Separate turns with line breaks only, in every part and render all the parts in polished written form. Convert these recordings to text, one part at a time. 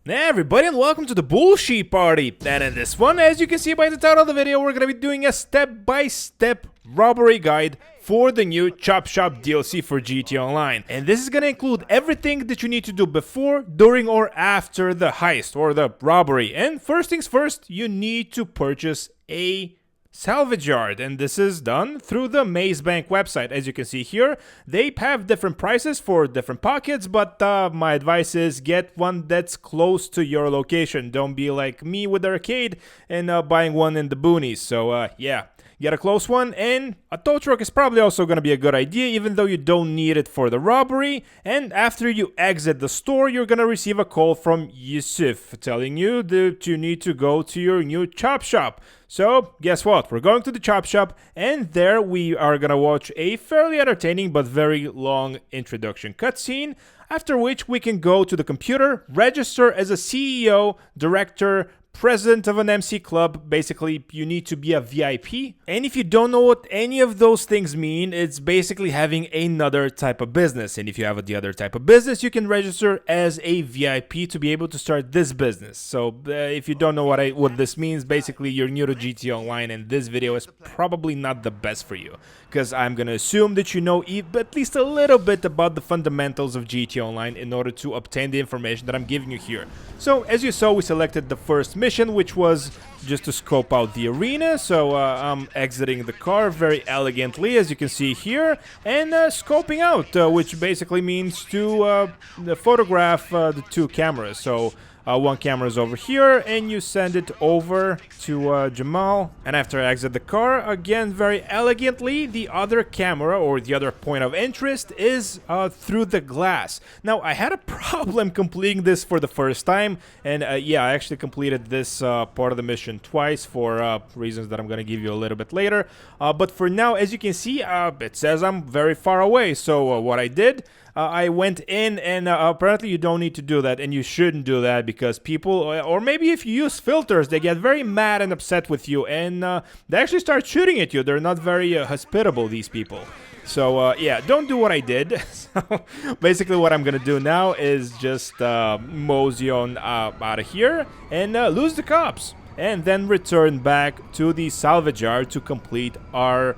Hey everybody, and welcome to the Bullshit Party. And in this one, as you can see by the title of the video, we're gonna be doing a step-by-step robbery guide for the new Chop Shop DLC for GT Online. And this is gonna include everything that you need to do before, during, or after the heist or the robbery. And first things first, you need to purchase a salvage yard, and this is done through the Maze Bank website. As you can see here, they have different prices for different pockets, but my advice is get one that's close to your location. Don't be like me with the arcade and buying one in the boonies. So yeah, get a close one, and a tow truck is probably also going to be a good idea, even though you don't need it for the robbery. And after you exit the store, you're going to receive a call from Yusuf telling you that you need to go to your new chop shop. So guess what? We're going to the chop shop, and there we are going to watch a fairly entertaining but very long introduction cutscene, after which we can go to the computer, register as a CEO, director, president of an MC club. Basically, you need to be a VIP. And if you don't know what any of those things mean, it's basically having another type of business. And if you have the other type of business, you can register as a VIP to be able to start this business. So if you don't know what this means, basically you're new to GT Online, and this video is probably not the best for you, because I'm gonna assume that you know at least a little bit about the fundamentals of GT Online in order to obtain the information that I'm giving you here. So as you saw, we selected the first mission, which was just to scope out the arena. So I'm exiting the car very elegantly, as you can see here, and scoping out, which basically means to photograph the two cameras. So one camera is over here, and you send it over to Jamal. And after I exit the car, again, very elegantly, the other camera, or the other point of interest, is through the glass. Now, I had a problem completing this for the first time, and yeah, I actually completed this part of the mission twice for reasons that I'm going to give you a little bit later. But for now, as you can see, it says I'm very far away. So what I did, I went in, and apparently you don't need to do that, and you shouldn't do that, because people, or maybe if you use filters, they get very mad and upset with you, and they actually start shooting at you. They're not very hospitable, these people. So yeah, don't do what I did. So basically what I'm gonna do now is just mosey on out of here and lose the cops, and then return back to the salvage yard to complete our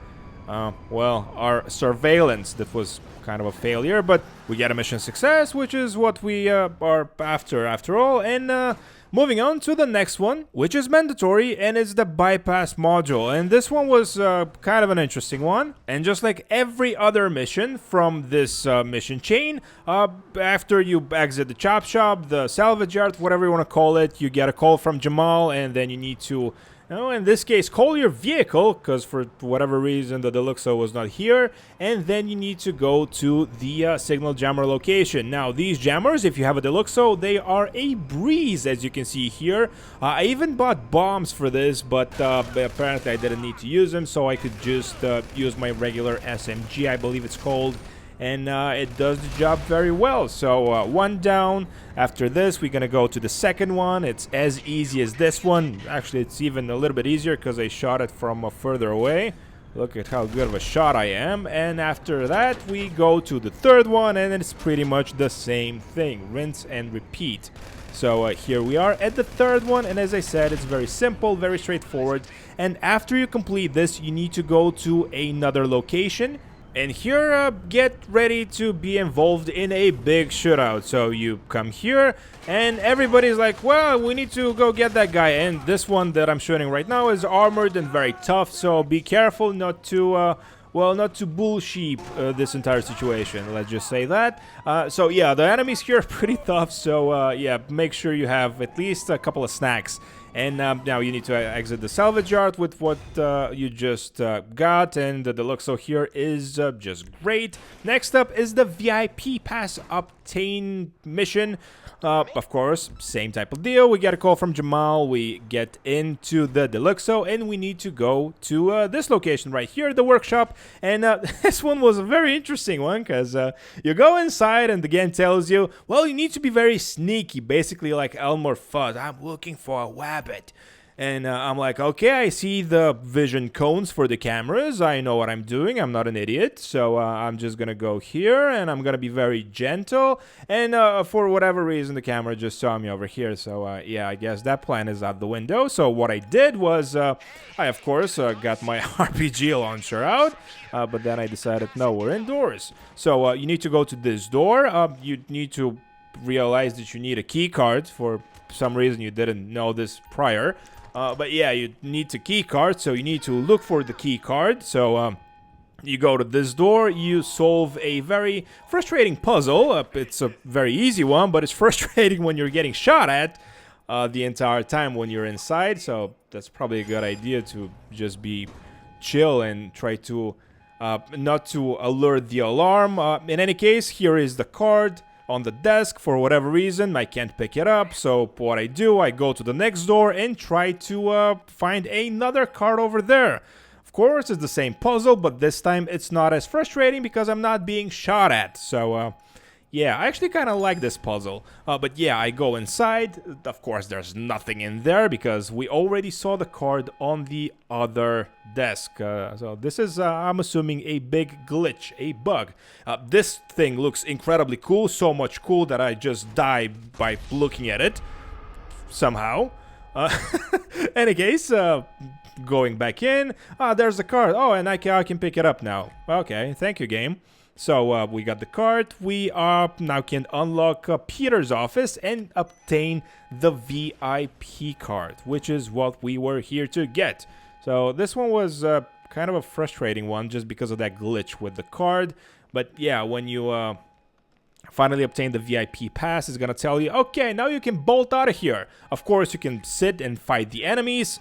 our surveillance. That was kind of a failure, but we get a mission success, which is what we are after all. And moving on to the next one, which is mandatory, and it's the bypass module. And this one was kind of an interesting one. And just like every other mission from this mission chain, after you exit the chop shop, the salvage yard, whatever you want to call it, you get a call from Jamal, and then you need to, in this case, call your vehicle, because for whatever reason the Deluxo was not here, and then you need to go to the signal jammer location. Now, these jammers, if you have a Deluxo, they are a breeze, as you can see here. I even bought bombs for this, but apparently I didn't need to use them, so I could just use my regular SMG, I believe it's called. And it does the job very well. So one down. After this, we're gonna go to the second one. It's as easy as this one. Actually, it's even a little bit easier because I shot it from further away. Look at how good of a shot I am. And after that, we go to the third one, and it's pretty much the same thing. Rinse and repeat. So here we are at the third one, and as I said, it's very simple, very straightforward. And after you complete this, you need to go to another location. And here, get ready to be involved in a big shootout. So you come here, and everybody's like, well, we need to go get that guy. And this one that I'm shooting right now is armored and very tough, so be careful not to, not to bullsheep this entire situation, let's just say that. So yeah, the enemies here are pretty tough, so yeah, make sure you have at least a couple of snacks. And now you need to exit the salvage yard with what you just got, and the Deluxo here is just great. Next up is the VIP pass obtain mission. Of course, same type of deal. We get a call from Jamal, we get into the Deluxo, and we need to go to this location right here, the workshop. And this one was a very interesting one, because you go inside and the game tells you, well, you need to be very sneaky, basically like Elmer Fudd. I'm looking for a wabbit. And I'm like, okay, I see the vision cones for the cameras. I know what I'm doing. I'm not an idiot. So I'm just going to go here and I'm going to be very gentle. And for whatever reason, the camera just saw me over here. So yeah, I guess that plan is out the window. So what I did was I, of course, got my RPG launcher out. But then I decided, no, we're indoors. So you need to go to this door. You need to realize that you need a key card. For some reason, you didn't know this prior. But yeah, you need a key card, so you need to look for the key card. So you go to this door, you solve a very frustrating puzzle. It's a very easy one, but it's frustrating when you're getting shot at the entire time when you're inside. So that's probably a good idea to just be chill and try to not to alert the alarm. In any case, here is the card on the desk. For whatever reason, I can't pick it up. So what I do, I go to the next door and try to find another card over there. Of course, it's the same puzzle, but this time it's not as frustrating because I'm not being shot at. So yeah, I actually kind of like this puzzle. But yeah, I go inside. Of course, there's nothing in there because we already saw the card on the other desk. So this is, I'm assuming, a big glitch, a bug. This thing looks incredibly cool, so much cool that I just die by looking at it somehow. Any case, going back in, there's the card. Oh, and I can pick it up now. Okay, thank you, game. So we got the card. We now can unlock Peter's office and obtain the VIP card, which is what we were here to get. So this one was kind of a frustrating one just because of that glitch with the card. But yeah, when you finally obtain the VIP pass, it's gonna tell you, okay, now you can bolt out of here. Of course, you can sit and fight the enemies.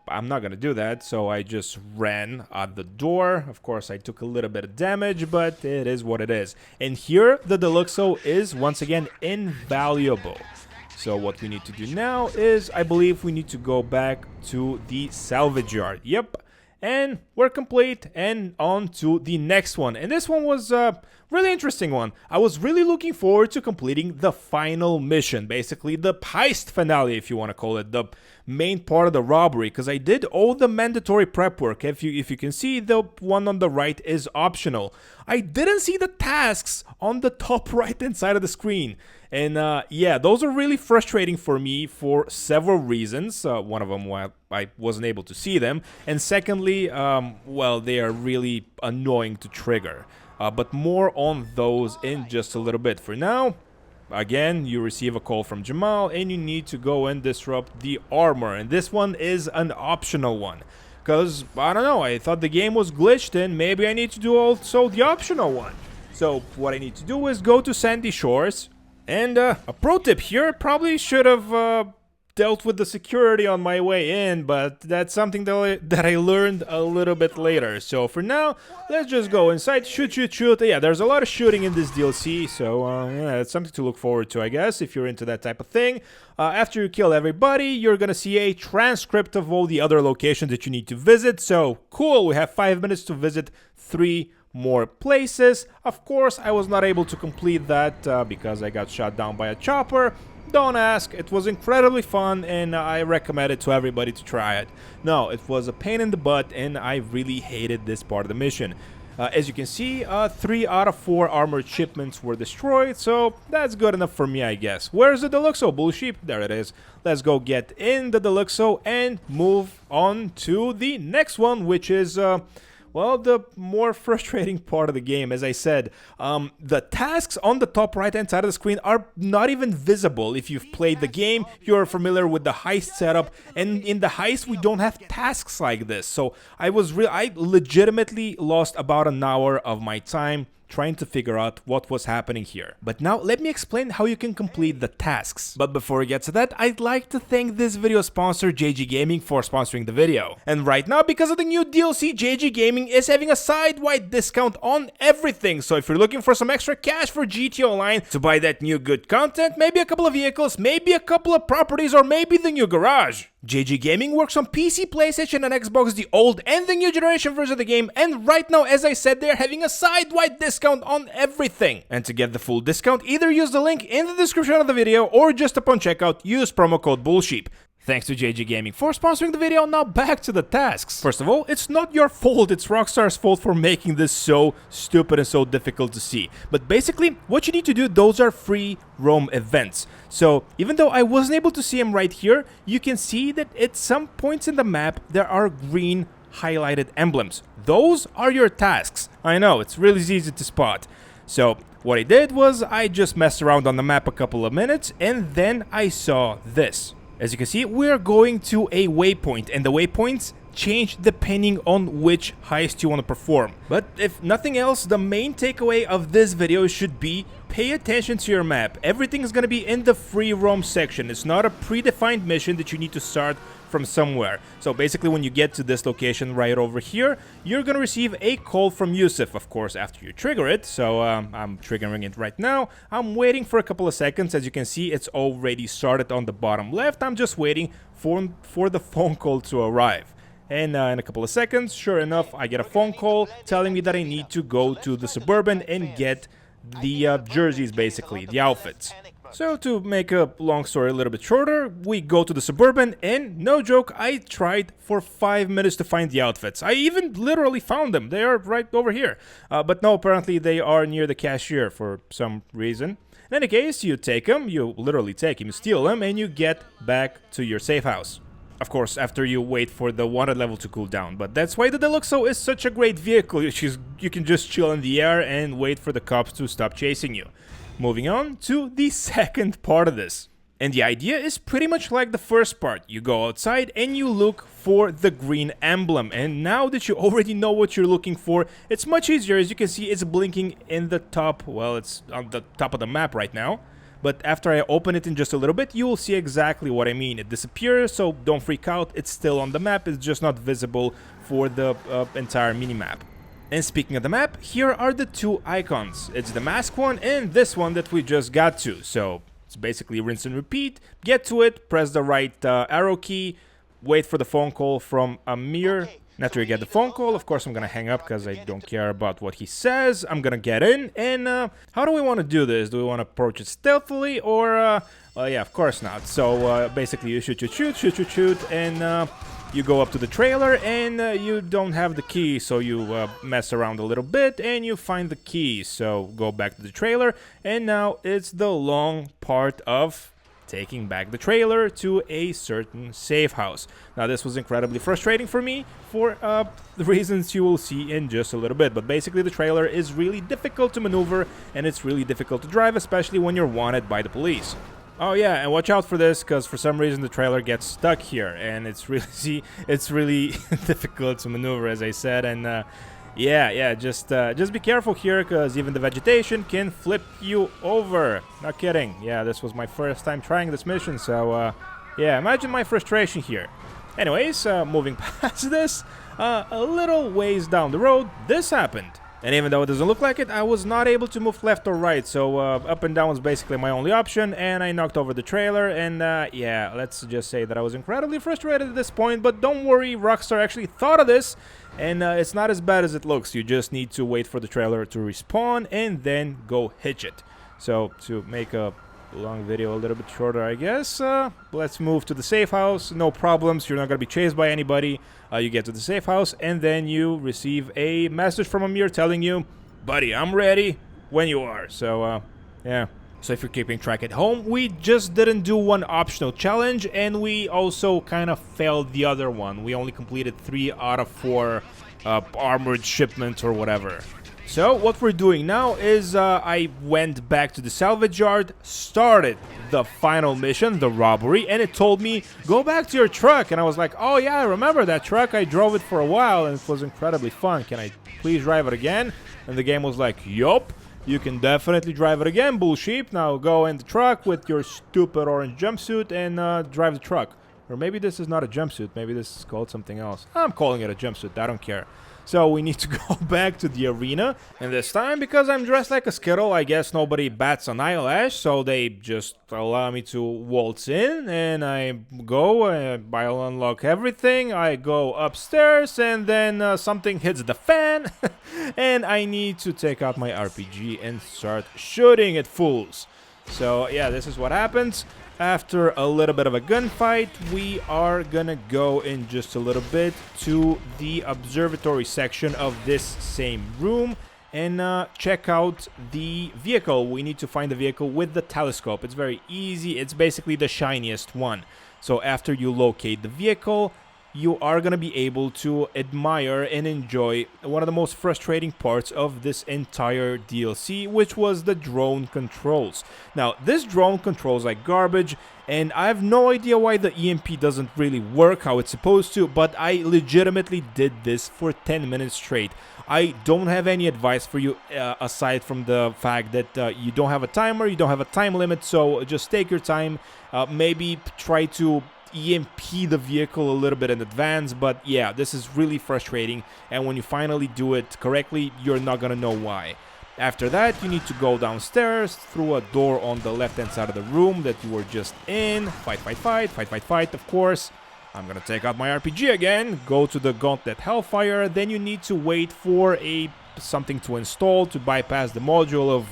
I'm not gonna do that, so I just ran out the door. Of course, I took a little bit of damage, but it is what it is. And here, the Deluxo is, once again, invaluable. So what we need to do now is, I believe we need to go back to the salvage yard. Yep. And we're complete, and on to the next one. And this one was a really interesting one. I was really looking forward to completing the final mission, basically the heist finale, if you want to call it, the main part of the robbery, because I did all the mandatory prep work. If you can see, the one on the right is optional. I didn't see the tasks on the top right hand side of the screen. And yeah, those are really frustrating for me for several reasons. One of them, well, I wasn't able to see them. And secondly, well, they are really annoying to trigger. But more on those in just a little bit. For now, again, you receive a call from Jamal and you need to go and disrupt the armor. And this one is an optional one. Because, I don't know, I thought the game was glitched and maybe I need to do also the optional one. So what I need to do is go to Sandy Shores. And a pro tip here, probably should have dealt with the security on my way in, but that's something that I learned a little bit later. So for now, let's just go inside, shoot, shoot, shoot. Yeah, there's a lot of shooting in this DLC, so yeah, it's something to look forward to, I guess, if you're into that type of thing. After you kill everybody, you're gonna see a transcript of all the other locations that you need to visit. So cool, we have 5 minutes to visit 3 more places. Of course, I was not able to complete that because I got shot down by a chopper. Don't ask, it was incredibly fun and I recommend it to everybody to try it. No, it was a pain in the butt and I really hated this part of the mission. As you can see, 3 out of 4 armored shipments were destroyed, so that's good enough for me, I guess. Where's the Deluxo, bullsheep? There it is. Let's go get in the Deluxo and move on to the next one, which is well, the more frustrating part of the game. As I said, the tasks on the top right hand side of the screen are not even visible. If you've played the game, you're familiar with the heist setup, and in the heist we don't have tasks like this. So I legitimately lost about an hour of my time trying to figure out what was happening here. But now let me explain how you can complete the tasks. But before we get to that, I'd like to thank this video sponsor JG Gaming for sponsoring the video. And right now, because of the new DLC, JG Gaming is having a side-wide discount on everything. So if you're looking for some extra cash for GTA Online to buy that new good content, maybe a couple of vehicles, maybe a couple of properties, or maybe the new garage, JG Gaming works on PC, PlayStation, and Xbox, the old and the new generation version of the game, and right now, as I said, they're having a side-wide discount on everything. And to get the full discount, either use the link in the description of the video, or just upon checkout, use promo code BULLSHEEP. Thanks to JG Gaming for sponsoring the video. Now back to the tasks. First of all, it's not your fault, it's Rockstar's fault for making this so stupid and so difficult to see. But basically, what you need to do, those are free roam events. So even though I wasn't able to see them right here, you can see that at some points in the map, there are green highlighted emblems. Those are your tasks. I know, it's really easy to spot. So what I did was I just messed around on the map a couple of minutes and then I saw this. As you can see, we're going to a waypoint, and the waypoints change depending on which heist you want to perform. But if nothing else, the main takeaway of this video should be pay attention to your map. Everything is going to be in the free roam section. It's not a predefined mission that you need to start from somewhere. So basically, when you get to this location right over here, you're going to receive a call from Yusuf, of course, after you trigger it. So I'm triggering it right now. I'm waiting for a couple of seconds. As you can see, it's already started on the bottom left. I'm just waiting for the phone call to arrive. And in a couple of seconds, sure enough, I get a phone call telling me that I need to go to the Suburban and get the jerseys, basically, the outfits. So to make a long story a little bit shorter, we go to the Suburban and, no joke, I tried for 5 minutes to find the outfits. I even literally found them. They are right over here. But no, apparently they are near the cashier for some reason. In any case, you take them, you literally take them, you steal them, and you get back to your safe house. Of course, after you wait for the wanted level to cool down. But that's why the Deluxo is such a great vehicle. You can just chill in the air and wait for the cops to stop chasing you. Moving on to the second part of this. And the idea is pretty much like the first part. You go outside and you look for the green emblem. And now that you already know what you're looking for, it's much easier. As you can see, it's blinking in the top. Well, it's on the top of the map right now. But after I open it in just a little bit, you will see exactly what I mean. It disappears, so don't freak out. It's still on the map. It's just not visible for the entire minimap. And speaking of the map, here are the two icons. It's the mask one and this one that we just got to. So it's basically rinse and repeat. Get to it, press the right arrow key, wait for the phone call from Amir. After you get the phone call, of course I'm gonna hang up because I don't care about what he says. I'm gonna get in, and how do we want to do this? Do we want to approach it stealthily, or well, yeah, of course not. So basically you shoot, and you go up to the trailer, and you don't have the key, so you mess around a little bit, and you find the key. So go back to the trailer, and now it's the long part of taking back the trailer to a certain safe house. Now this was incredibly frustrating for me for the reasons you will see in just a little bit, but basically the trailer is really difficult to maneuver and it's really difficult to drive, especially when you're wanted by the police. Oh yeah, and watch out for this, because for some reason the trailer gets stuck here, and it's really difficult to maneuver, as I said, and yeah, just be careful here, because even the vegetation can flip you over. Not kidding. Yeah, this was my first time trying this mission, so yeah, imagine my frustration here. Anyways, moving past this, a little ways down the road, this happened. And even though it doesn't look like it, I was not able to move left or right, so up and down was basically my only option, and I knocked over the trailer, and yeah, let's just say that I was incredibly frustrated at this point, but don't worry, Rockstar actually thought of this, and it's not as bad as it looks. You just need to wait for the trailer to respawn, and then go hitch it. So, to make a long video a little bit shorter, I guess, let's move to the safe house. No problems, you're not going to be chased by anybody. You get to the safe house, and then you receive a message from Amir telling you, buddy, I'm ready when you are. So, yeah. So if you're keeping track at home, we just didn't do one optional challenge, and we also kind of failed the other one. We only completed 3 out of 4 armored shipments or whatever. So what we're doing now is I went back to the salvage yard, started the final mission, the robbery, and it told me, go back to your truck. And I was like, oh yeah, I remember that truck. I drove it for a while and it was incredibly fun. Can I please drive it again? And the game was like, yup, you can definitely drive it again, bullsheep. Now go in the truck with your stupid orange jumpsuit and drive the truck. Or maybe this is not a jumpsuit, maybe this is called something else. I'm calling it a jumpsuit, I don't care. So we need to go back to the arena, and this time, because I'm dressed like a Skittle, I guess nobody bats an eyelash, so they just allow me to waltz in, and I go, I'll unlock everything, I go upstairs, and then something hits the fan, and I need to take out my RPG and start shooting at fools. So yeah, this is what happens. After a little bit of a gunfight, we are gonna go in just a little bit to the observatory section of this same room and check out the vehicle. We need to find the vehicle with the telescope. It's very easy. It's basically the shiniest one. So after you locate the vehicle, you are going to be able to admire and enjoy one of the most frustrating parts of this entire DLC, which was the drone controls. Now, this drone controls like garbage, and I have no idea why the EMP doesn't really work how it's supposed to, but I legitimately did this for 10 minutes straight. I don't have any advice for you aside from the fact that you don't have a timer, you don't have a time limit, so just take your time. Maybe try to EMP the vehicle a little bit in advance, but yeah, this is really frustrating, and when you finally do it correctly, you're not gonna know why. After that, you need to go downstairs through a door on the left hand side of the room that you were just in. Fight, of course. I'm gonna take out my RPG again, go to the Gauntlet Hellfire, then you need to wait for something to install to bypass the module of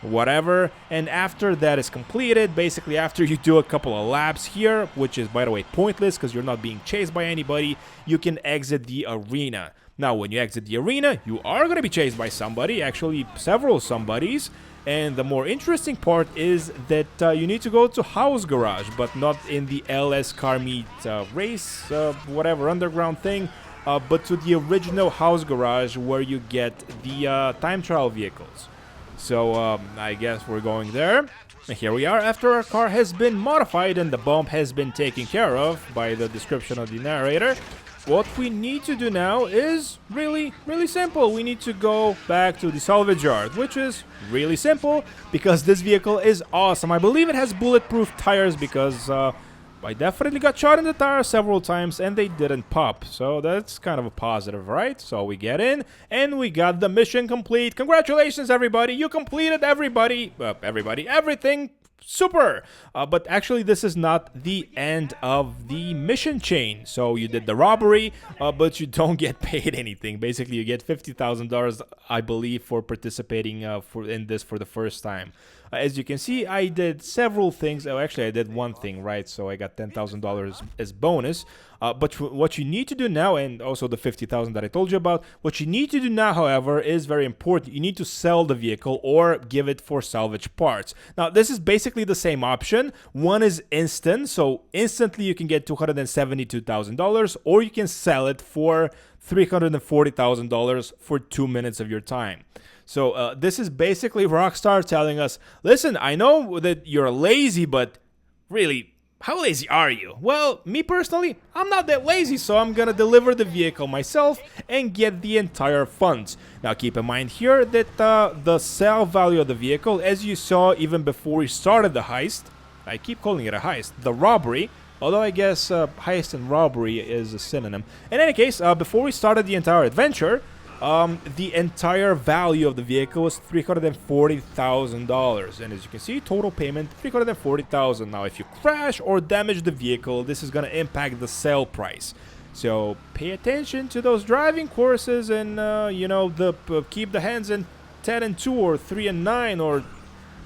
whatever, and after that is completed, basically after you do a couple of laps here, which is by the way pointless because you're not being chased by anybody, you can exit the arena. Now when you exit the arena, you are going to be chased by somebody, actually several somebodies, and the more interesting part is that you need to go to House Garage, but not in the LS Car Meet race, whatever underground thing, but to the original House Garage where you get the time trial vehicles. So I guess we're going there. And here we are after our car has been modified and the bump has been taken care of by the description of the narrator. What we need to do now is really simple. We need to go back to the salvage yard, which is really simple because this vehicle is awesome. I believe it has bulletproof tires because I definitely got shot in the tire several times and they didn't pop. So that's kind of a positive, right? So we get in and we got the mission complete. Congratulations, everybody. You completed everything. Super! But actually, this is not the end of the mission chain. So you did the robbery, but you don't get paid anything. Basically, you get $50,000, I believe, for participating in this for the first time. As you can see, I did several things. Oh, actually, I did one thing, right? So I got $10,000 as bonus. But what you need to do now, and also the $50,000 that I told you about, what you need to do now, however, is very important. You need to sell the vehicle or give it for salvage parts. Now, this is basically the same option. One is instant, so instantly you can get $272,000, or you can sell it for $340,000 for 2 minutes of your time. So this is basically Rockstar telling us, listen, I know that you're lazy, but really, how lazy are you? Well, me personally, I'm not that lazy, so I'm gonna deliver the vehicle myself and get the entire funds. Now keep in mind here that the sale value of the vehicle, as you saw even before we started the heist, I keep calling it a heist, the robbery, although I guess heist and robbery is a synonym. In any case, before we started the entire adventure, the entire value of the vehicle was $340,000, and as you can see, total payment $340,000. Now, if you crash or damage the vehicle, this is going to impact the sale price. So pay attention to those driving courses, and you know, keep the hands in 10 and 2 or 3 and 9 or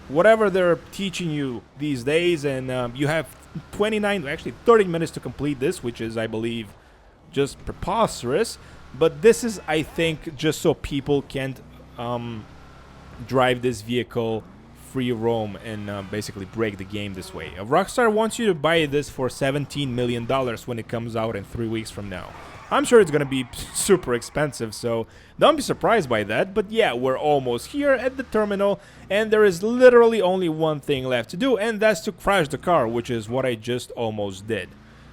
whatever they're teaching you these days. And you have 30 minutes to complete this, which is, I believe, just preposterous. But this is, I think, just so people can't drive this vehicle free roam and basically break the game this way. Rockstar wants you to buy this for $17 million when it comes out in 3 weeks from now. I'm sure it's going to be super expensive, so don't be surprised by that. But yeah, we're almost here at the terminal, and there is literally only one thing left to do, and that's to crash the car, which is what I just almost did.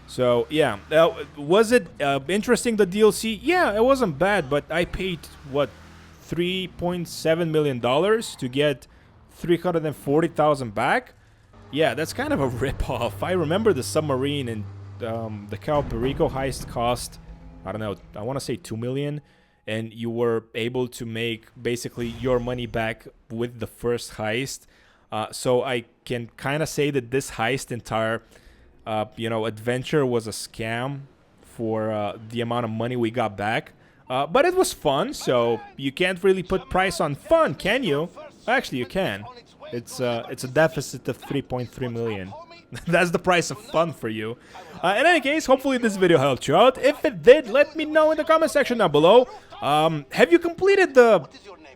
So yeah, was it interesting, the DLC? Yeah, it wasn't bad, but I paid, what, $3.7 million to get $340,000 back? Yeah, that's kind of a rip-off. I remember the submarine and the Cal Perico heist cost, I don't know, I want to say $2 million, and you were able to make basically your money back with the first heist. So I can kind of say that this heist entire adventure was a scam for the amount of money we got back. But it was fun, so you can't really put price on fun, can you? Actually, you can. It's a deficit of 3.3 million. That's the price of fun for you. In any case, hopefully this video helped you out. If it did, let me know in the comment section down below. Have you completed the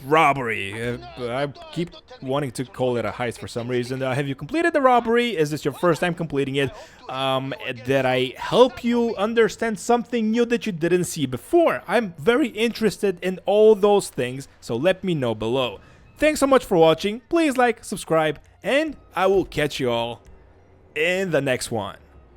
robbery? I keep wanting to call it a heist for some reason. Have you completed the robbery? Is this your first time completing it? Did I help you understand something new that you didn't see before? I'm very interested in all those things, so let me know below. Thanks so much for watching. Please like, subscribe, and I will catch you all in the next one.